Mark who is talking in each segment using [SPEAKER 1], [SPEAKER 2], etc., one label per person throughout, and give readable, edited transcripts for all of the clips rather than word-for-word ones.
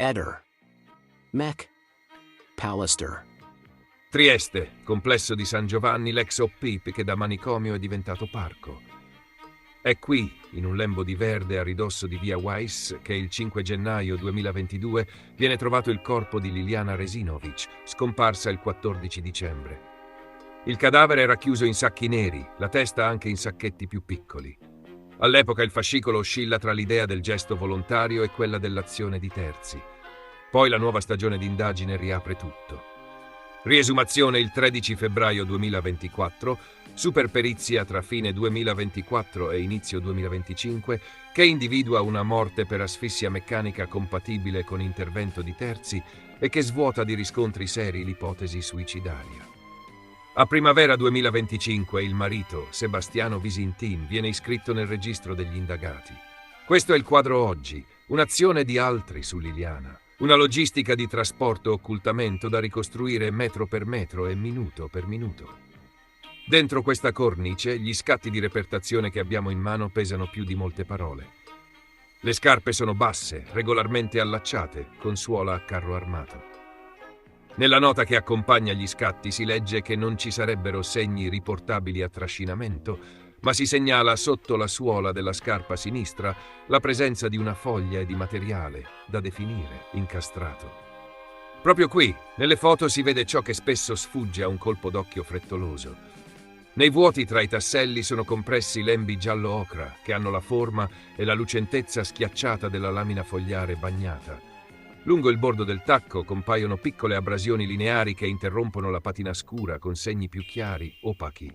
[SPEAKER 1] Eder. Mech. Pallister.
[SPEAKER 2] Trieste, complesso di San Giovanni, l'ex OP che da manicomio è diventato parco. È qui, in un lembo di verde a ridosso di via Weiss, che il 5 gennaio 2022 viene trovato il corpo di Liliana Resinovic, scomparsa il 14 dicembre. Il cadavere era chiuso in sacchi neri, la testa anche in sacchetti più piccoli. All'epoca il fascicolo oscilla tra l'idea del gesto volontario e quella dell'azione di terzi. Poi la nuova stagione di indagine riapre tutto. Riesumazione il 13 febbraio 2024, superperizia tra fine 2024 e inizio 2025 che individua una morte per asfissia meccanica compatibile con intervento di terzi e che svuota di riscontri seri l'ipotesi suicidaria. A primavera 2025 il marito, Sebastiano Visintin, viene iscritto nel registro degli indagati. Questo è il quadro oggi, un'azione di altri su Liliana. Una logistica di trasporto occultamento da ricostruire metro per metro e minuto per minuto. Dentro questa cornice, gli scatti di repertazione che abbiamo in mano pesano più di molte parole. Le scarpe sono basse, regolarmente allacciate, con suola a carro armato. Nella nota che accompagna gli scatti si legge che non ci sarebbero segni riportabili a trascinamento, ma si segnala sotto la suola della scarpa sinistra la presenza di una foglia e di materiale da definire incastrato. Proprio qui, nelle foto, si vede ciò che spesso sfugge a un colpo d'occhio frettoloso. Nei vuoti tra i tasselli sono compressi lembi giallo-ocra che hanno la forma e la lucentezza schiacciata della lamina fogliare bagnata. Lungo il bordo del tacco compaiono piccole abrasioni lineari che interrompono la patina scura con segni più chiari, opachi.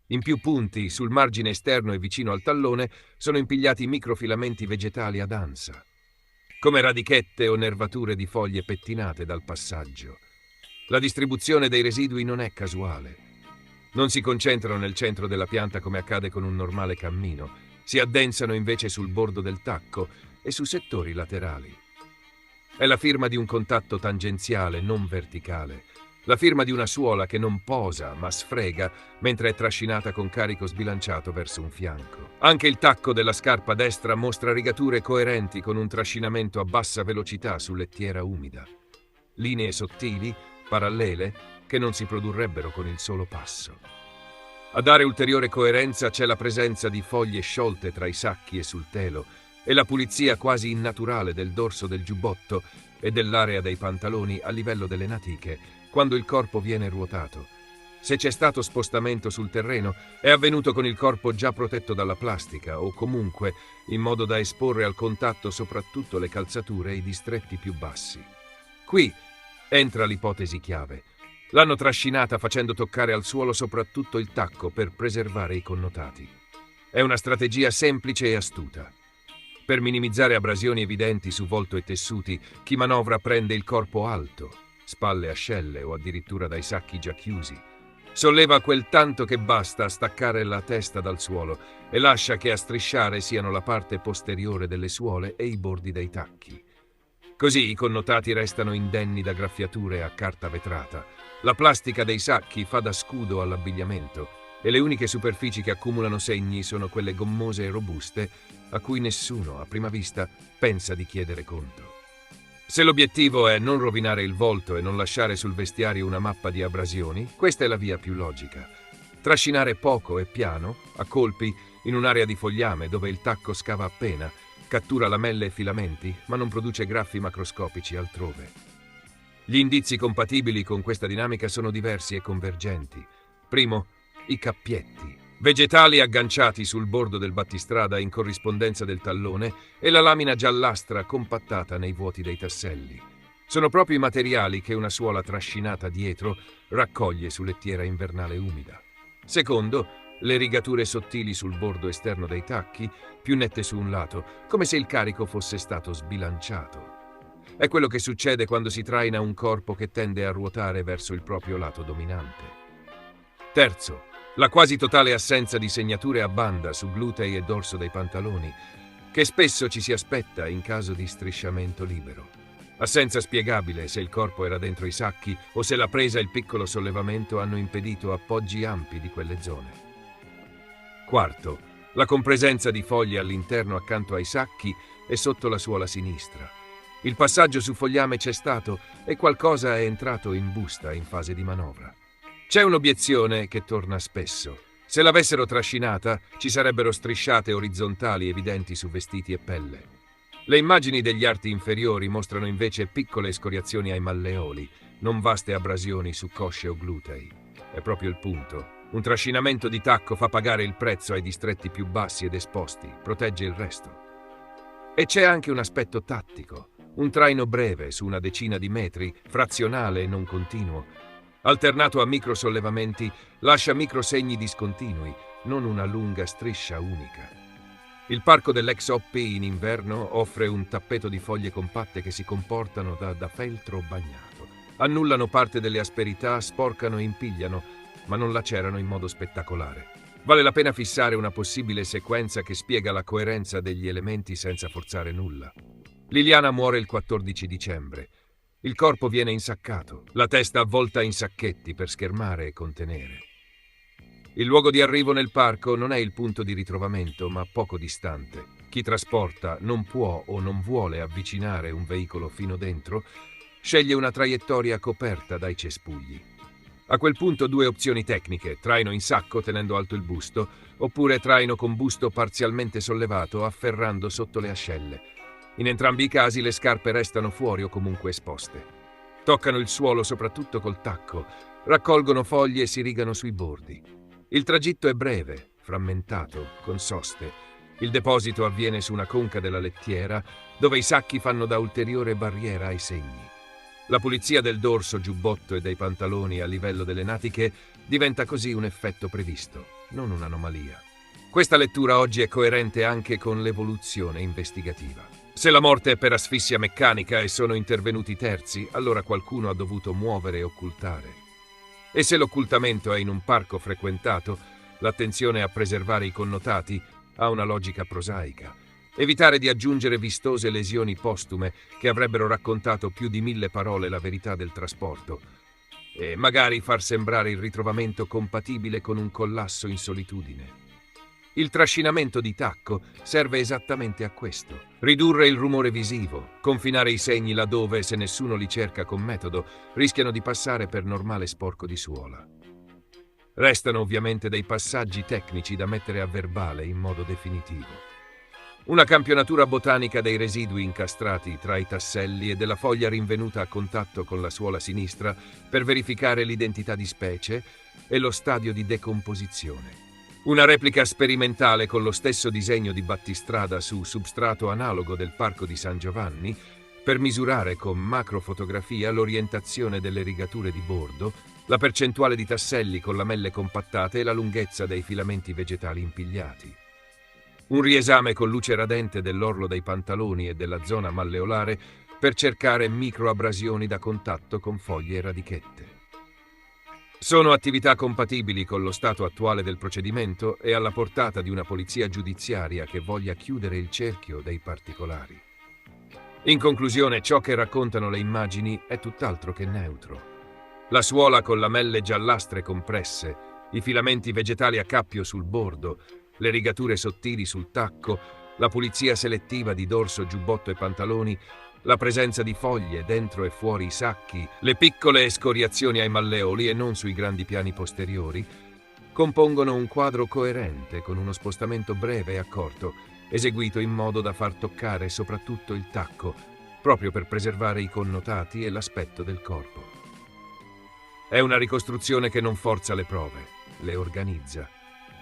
[SPEAKER 2] In più punti, sul margine esterno e vicino al tallone, sono impigliati microfilamenti vegetali ad ansa, come radichette o nervature di foglie pettinate dal passaggio. La distribuzione dei residui non è casuale. Non si concentrano nel centro della pianta come accade con un normale cammino, si addensano invece sul bordo del tacco e su settori laterali. È la firma di un contatto tangenziale, non verticale. La firma di una suola che non posa, ma sfrega, mentre è trascinata con carico sbilanciato verso un fianco. Anche il tacco della scarpa destra mostra rigature coerenti con un trascinamento a bassa velocità su lettiera umida. Linee sottili, parallele, che non si produrrebbero con il solo passo. A dare ulteriore coerenza c'è la presenza di foglie sciolte tra i sacchi e sul telo e la pulizia quasi innaturale del dorso del giubbotto e dell'area dei pantaloni a livello delle natiche, quando il corpo viene ruotato. Se c'è stato spostamento sul terreno, è avvenuto con il corpo già protetto dalla plastica o comunque in modo da esporre al contatto soprattutto le calzature e i distretti più bassi. Qui entra l'ipotesi chiave. L'hanno trascinata facendo toccare al suolo soprattutto il tacco per preservare i connotati. È una strategia semplice e astuta. Per minimizzare abrasioni evidenti su volto e tessuti, chi manovra prende il corpo alto, spalle ascelle o addirittura dai sacchi già chiusi. Solleva quel tanto che basta a staccare la testa dal suolo e lascia che a strisciare siano la parte posteriore delle suole e i bordi dei tacchi. Così i connotati restano indenni da graffiature a carta vetrata. La plastica dei sacchi fa da scudo all'abbigliamento e le uniche superfici che accumulano segni sono quelle gommose e robuste a cui nessuno, a prima vista, pensa di chiedere conto. Se l'obiettivo è non rovinare il volto e non lasciare sul vestiario una mappa di abrasioni, questa è la via più logica. Trascinare poco e piano, a colpi, in un'area di fogliame dove il tacco scava appena, cattura lamelle e filamenti, ma non produce graffi macroscopici altrove. Gli indizi compatibili con questa dinamica sono diversi e convergenti. Primo, i cappietti. Vegetali agganciati sul bordo del battistrada in corrispondenza del tallone e la lamina giallastra compattata nei vuoti dei tasselli. Sono proprio i materiali che una suola trascinata dietro raccoglie su lettiera invernale umida. Secondo, le rigature sottili sul bordo esterno dei tacchi, più nette su un lato, come se il carico fosse stato sbilanciato. È quello che succede quando si traina un corpo che tende a ruotare verso il proprio lato dominante. Terzo, la quasi totale assenza di segnature a banda su glutei e dorso dei pantaloni, che spesso ci si aspetta in caso di strisciamento libero. Assenza spiegabile se il corpo era dentro i sacchi o se la presa e il piccolo sollevamento hanno impedito appoggi ampi di quelle zone. Quarto, la compresenza di foglie all'interno accanto ai sacchi e sotto la suola sinistra. Il passaggio su fogliame c'è stato e qualcosa è entrato in busta in fase di manovra. C'è un'obiezione che torna spesso. Se l'avessero trascinata, ci sarebbero strisciate orizzontali evidenti su vestiti e pelle. Le immagini degli arti inferiori mostrano invece piccole scoriazioni ai malleoli, non vaste abrasioni su cosce o glutei. È proprio il punto. Un trascinamento di tacco fa pagare il prezzo ai distretti più bassi ed esposti, protegge il resto. E c'è anche un aspetto tattico. Un traino breve su una decina di metri, frazionale e non continuo, alternato a microsollevamenti, lascia microsegni discontinui, non una lunga striscia unica. Il parco dell'ex OP in inverno offre un tappeto di foglie compatte che si comportano da feltro bagnato. Annullano parte delle asperità, sporcano e impigliano, ma non lacerano in modo spettacolare. Vale la pena fissare una possibile sequenza che spiega la coerenza degli elementi senza forzare nulla. Liliana muore il 14 dicembre. Il corpo viene insaccato, la testa avvolta in sacchetti per schermare e contenere. Il luogo di arrivo nel parco non è il punto di ritrovamento, ma poco distante. Chi trasporta non può o non vuole avvicinare un veicolo fino dentro, sceglie una traiettoria coperta dai cespugli. A quel punto due opzioni tecniche: traino in sacco tenendo alto il busto, oppure traino con busto parzialmente sollevato afferrando sotto le ascelle. In entrambi i casi le scarpe restano fuori o comunque esposte. Toccano il suolo soprattutto col tacco, raccolgono foglie e si rigano sui bordi. Il tragitto è breve, frammentato, con soste. Il deposito avviene su una conca della lettiera, dove i sacchi fanno da ulteriore barriera ai segni. La pulizia del dorso, giubbotto e dei pantaloni a livello delle natiche diventa così un effetto previsto, non un'anomalia. Questa lettura oggi è coerente anche con l'evoluzione investigativa. Se la morte è per asfissia meccanica e sono intervenuti terzi, allora qualcuno ha dovuto muovere e occultare. E se l'occultamento è in un parco frequentato, l'attenzione a preservare i connotati ha una logica prosaica. Evitare di aggiungere vistose lesioni postume che avrebbero raccontato più di 1000 parole la verità del trasporto. E magari far sembrare il ritrovamento compatibile con un collasso in solitudine. Il trascinamento di tacco serve esattamente a questo. Ridurre il rumore visivo, confinare i segni laddove, se nessuno li cerca con metodo, rischiano di passare per normale sporco di suola. Restano ovviamente dei passaggi tecnici da mettere a verbale in modo definitivo. Una campionatura botanica dei residui incastrati tra i tasselli e della foglia rinvenuta a contatto con la suola sinistra per verificare l'identità di specie e lo stadio di decomposizione. Una replica sperimentale con lo stesso disegno di battistrada su substrato analogo del Parco di San Giovanni per misurare con macrofotografia l'orientazione delle rigature di bordo, la percentuale di tasselli con lamelle compattate e la lunghezza dei filamenti vegetali impigliati. Un riesame con luce radente dell'orlo dei pantaloni e della zona malleolare per cercare microabrasioni da contatto con foglie e radichette. Sono attività compatibili con lo stato attuale del procedimento e alla portata di una polizia giudiziaria che voglia chiudere il cerchio dei particolari. In conclusione, ciò che raccontano le immagini è tutt'altro che neutro. La suola con lamelle giallastre compresse, i filamenti vegetali a cappio sul bordo, le rigature sottili sul tacco, la pulizia selettiva di dorso, giubbotto e pantaloni, la presenza di foglie dentro e fuori i sacchi, le piccole escoriazioni ai malleoli e non sui grandi piani posteriori, compongono un quadro coerente con uno spostamento breve e accorto, eseguito in modo da far toccare soprattutto il tacco, proprio per preservare i connotati e l'aspetto del corpo. È una ricostruzione che non forza le prove, le organizza.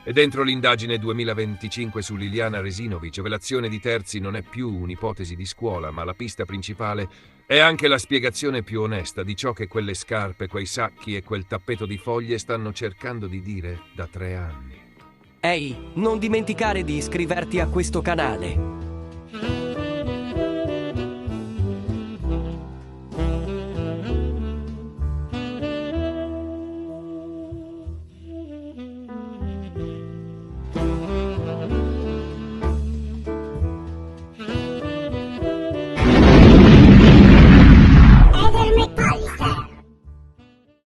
[SPEAKER 2] E dentro l'indagine 2025 su Liliana Resinovic, velazione di terzi non è più un'ipotesi di scuola, ma la pista principale è anche la spiegazione più onesta di ciò che quelle scarpe, quei sacchi e quel tappeto di foglie stanno cercando di dire da 3 anni.
[SPEAKER 3] Ehi, non dimenticare di iscriverti a questo canale.